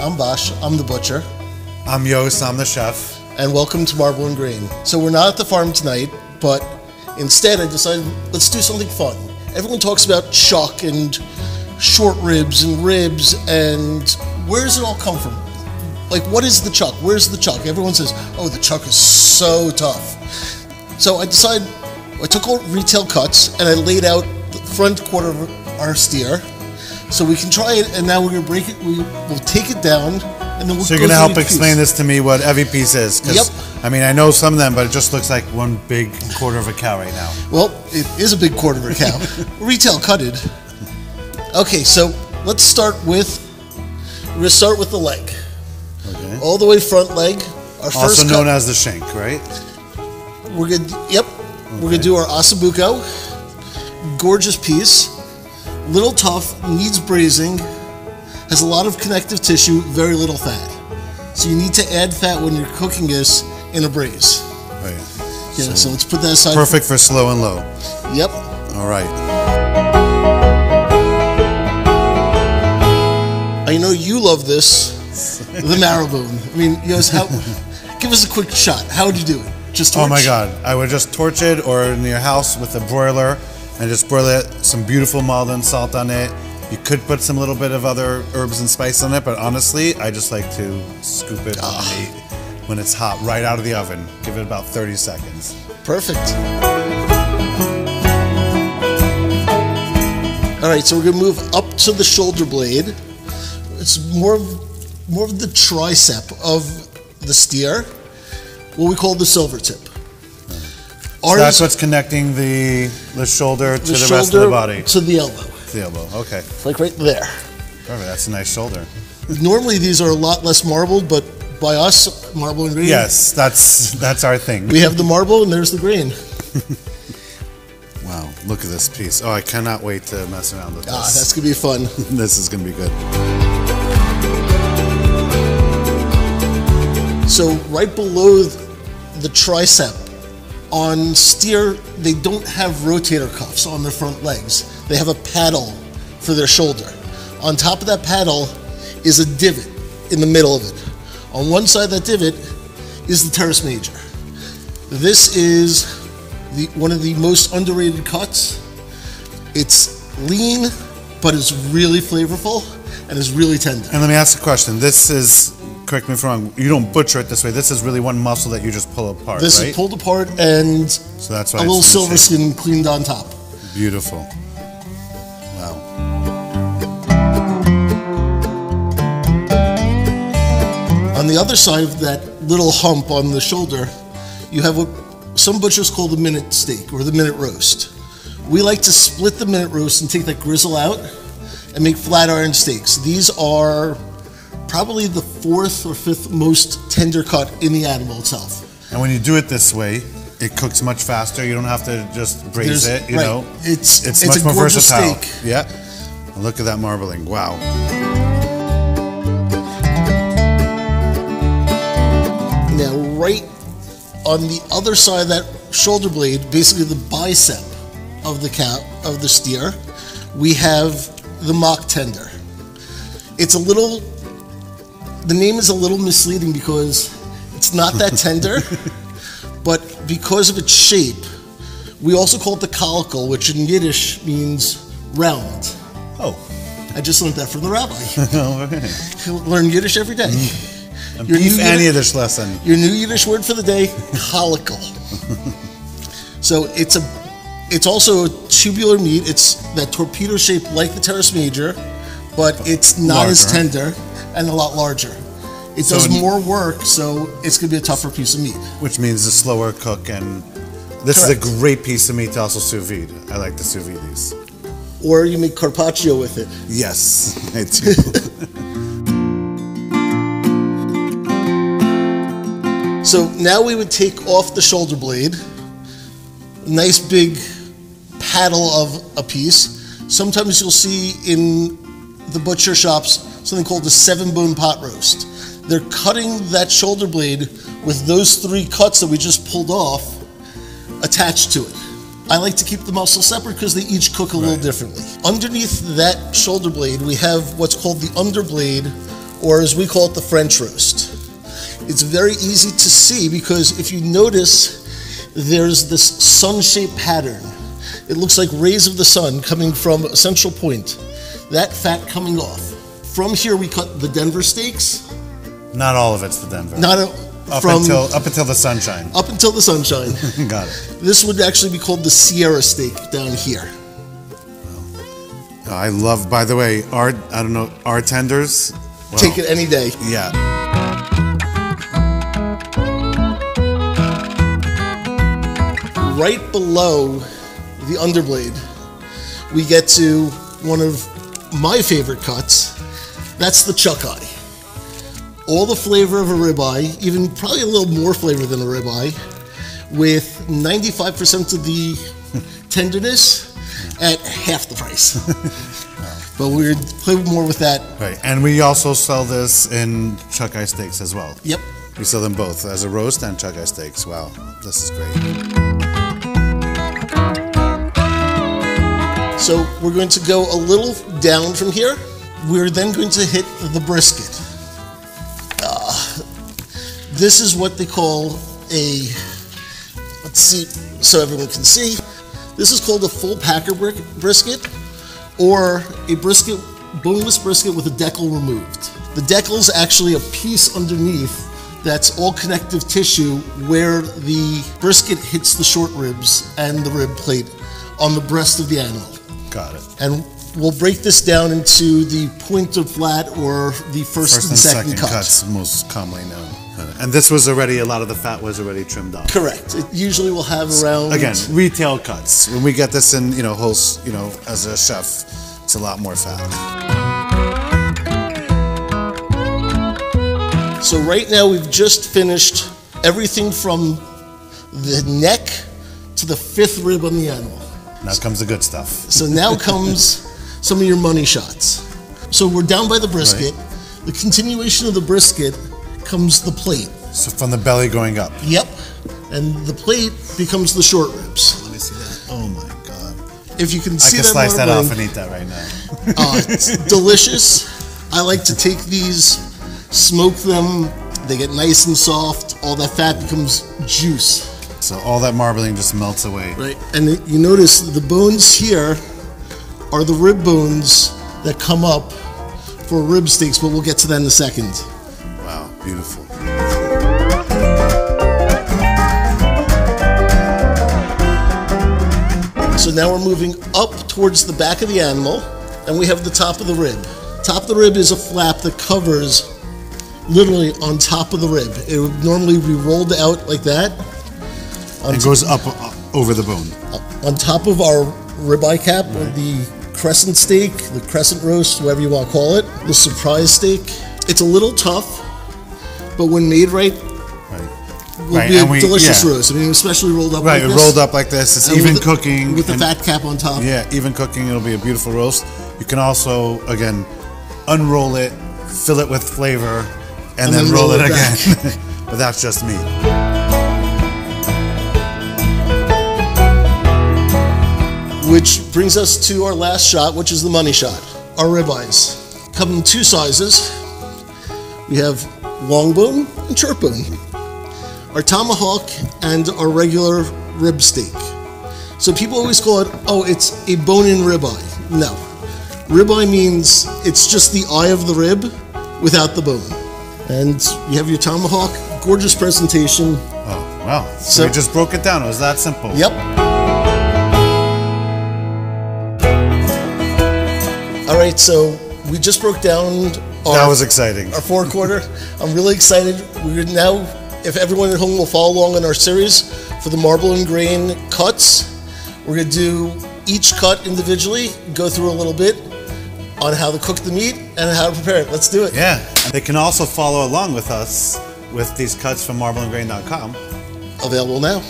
I'm Bosh, I'm the butcher. I'm Yos, I'm the chef. And welcome to Marble and Grain. So we're not at the farm tonight, but instead I decided let's do something fun. Everyone talks about chuck and short ribs, and where does it all come from? Like, what is the chuck? Where's the chuck? Everyone says, oh, the chuck is so tough. So I decided, I took all retail cuts and I laid out the front quarter of our steer so we can try it, and now we're going to break it, we'll take it down, and then we'll So you're going to help explain this to me, what every piece is? Yep. I mean, I know some of them, but it just looks like one big quarter of a cow right now. Well, it is a big quarter of a cow. Retail cutted. Okay, so let's start with, we're going to start with the leg. Okay. All the way front leg. Our Also first known as the shank, right? We're going to, yep. Okay. We're going to do our ossobuco. Gorgeous piece. Little tough, needs braising, has a lot of connective tissue, very little fat. So you need to add fat when you're cooking this in a braise. Oh, yeah. Yeah, so let's put that aside. Perfect for slow and low. Yep. All right. I know you love this, the marrow bone. I mean, Yos, give us a quick shot. How would you do it? Just torch? Oh my God. I would just torch it, or in your house with a broiler, and just broil it, some beautiful Malden salt on it. You could put some little bit of other herbs and spice on it, but honestly, I just like to scoop it on meat when it's hot, right out of the oven. Give it about 30 seconds. Perfect. All right, so we're gonna move up to the shoulder blade. It's more of the tricep of the steer, what we call the silver tip. So that's what's connecting the shoulder to the rest of the body. To the elbow. The elbow, okay. Like right there. Perfect, that's a nice shoulder. Normally these are a lot less marbled, but by us, marble and grain. Yes, that's our thing. We have the marble and there's the grain. Wow, look at this piece. Oh, I cannot wait to mess around with this. That's gonna be fun. This is gonna be good. So right below the tricep, on steer, they don't have rotator cuffs on their front legs. They have a paddle for their shoulder. On top of that paddle is a divot in the middle of it. On one side of that divot is the teres major. This is one of the most underrated cuts. It's lean, but it's really flavorful and is really tender. And let me ask a question. This is, correct me if I'm wrong, you don't butcher it this way. This is really one muscle that you just pull apart, This right? is pulled apart and so that's why a little silver skin cleaned on top. Beautiful. Wow. On the other side of that little hump on the shoulder, you have what some butchers call the minute steak or the minute roast. We like to split the minute roast and take that grizzle out and make flat iron steaks. These are probably the 4th or 5th most tender cut in the animal itself. And when you do it this way, it cooks much faster. You don't have to just braise it, you know. It's much more versatile. Steak. Yeah. Look at that marbling. Wow. Now, right on the other side of that shoulder blade, basically the bicep of the cow, of the steer, we have the mock tender. It's a little, the name is a little misleading because it's not that tender, but because of its shape, we also call it the calicle, which in Yiddish means round. Oh. I just learned that from the rabbi. Oh, okay. Learn Yiddish every day. A beef and Yiddish lesson. Your new Yiddish word for the day, calicle. So it's also a tubular meat. It's that torpedo shape like the teres major, but it's not as tender and a lot larger. It does more work, so it's going to be a tougher piece of meat. Which means a slower cook, and this is a great piece of meat to also sous vide. I like to sous vide these. Or you make carpaccio with it. Yes, I do. So now we would take off the shoulder blade, nice big paddle of a piece. Sometimes you'll see in the butcher shops something called the 7-bone pot roast. They're cutting that shoulder blade with those 3 cuts that we just pulled off attached to it. I like to keep the muscle separate because they each cook a little differently. Underneath that shoulder blade, we have what's called the underblade, or as we call it, the French roast. It's very easy to see because if you notice, there's this sun-shaped pattern. It looks like rays of the sun coming from a central point. That fat coming off. From here we cut the Denver steaks. Not all of it's the Denver. Up until the sunshine. Up until the sunshine. Got it. This would actually be called the Sierra steak down here. I love, by the way, our tenders. Wow. Take it any day. Yeah. Right below the underblade, we get to one of my favorite cuts. That's the chuck eye. All the flavor of a ribeye, even probably a little more flavor than a ribeye, with 95% of the tenderness at half the price. But we're play more with that. Right, and we also sell this in chuck eye steaks as well. Yep. We sell them both as a roast and chuck eye steaks. Wow, this is great. So we're going to go a little down from here. We're then going to hit the brisket. This is what they call a, let's see, so everyone can see. This is called a full packer brisket, or a brisket, boneless brisket with a decal removed. The decal is actually a piece underneath that's all connective tissue where the brisket hits the short ribs and the rib plate on the breast of the animal. Got it. And we'll break this down into the point of flat or the first and second cuts, most commonly known. And this was already, a lot of the fat was already trimmed off. Correct. It usually will have around... Again, retail cuts. When we get this in, whole, as a chef, it's a lot more fat. So right now we've just finished everything from the neck to the fifth rib on the animal. Now comes the good stuff. So now comes some of your money shots. So we're down by the brisket. Right. The continuation of the brisket comes the plate. So from the belly going up. Yep. And the plate becomes the short ribs. Let me see that. Oh my God. If you can see that, I can slice that off and eat that right now. It's delicious. I like to take these, smoke them. They get nice and soft. All that fat becomes juice. So all that marbling just melts away. Right. And you notice the bones here are the rib bones that come up for rib steaks, but we'll get to that in a second. Wow, beautiful. So now we're moving up towards the back of the animal, and we have the top of the rib. Top of the rib is a flap that covers literally on top of the rib. It would normally be rolled out like that. It goes up over the bone. On top of our ribeye cap, or the crescent steak, the crescent roast, whatever you want to call it, the surprise steak. It's a little tough, but when made right, will be a delicious roast. I mean, especially rolled up like this. Right, rolled up like this. It's even cooking. With the fat cap on top. Yeah, even cooking, it'll be a beautiful roast. You can also, again, unroll it, fill it with flavor, and then roll it again. But that's just me. Which brings us to our last shot, which is the money shot. Our ribeyes come in two sizes. We have long bone and short bone. Our tomahawk and our regular rib steak. So people always call it, oh, it's a bone-in ribeye. No. Ribeye means it's just the eye of the rib without the bone. And you have your tomahawk, gorgeous presentation. Oh, wow. So we just broke it down. It was that simple. Yep. All right, so we just broke down that was exciting. Our four-quarter. I'm really excited. We're now, if everyone at home will follow along in our series for the marble and grain cuts, we're going to do each cut individually, go through a little bit on how to cook the meat and how to prepare it. Let's do it. Yeah. They can also follow along with us with these cuts from marbleandgrain.com. Available now.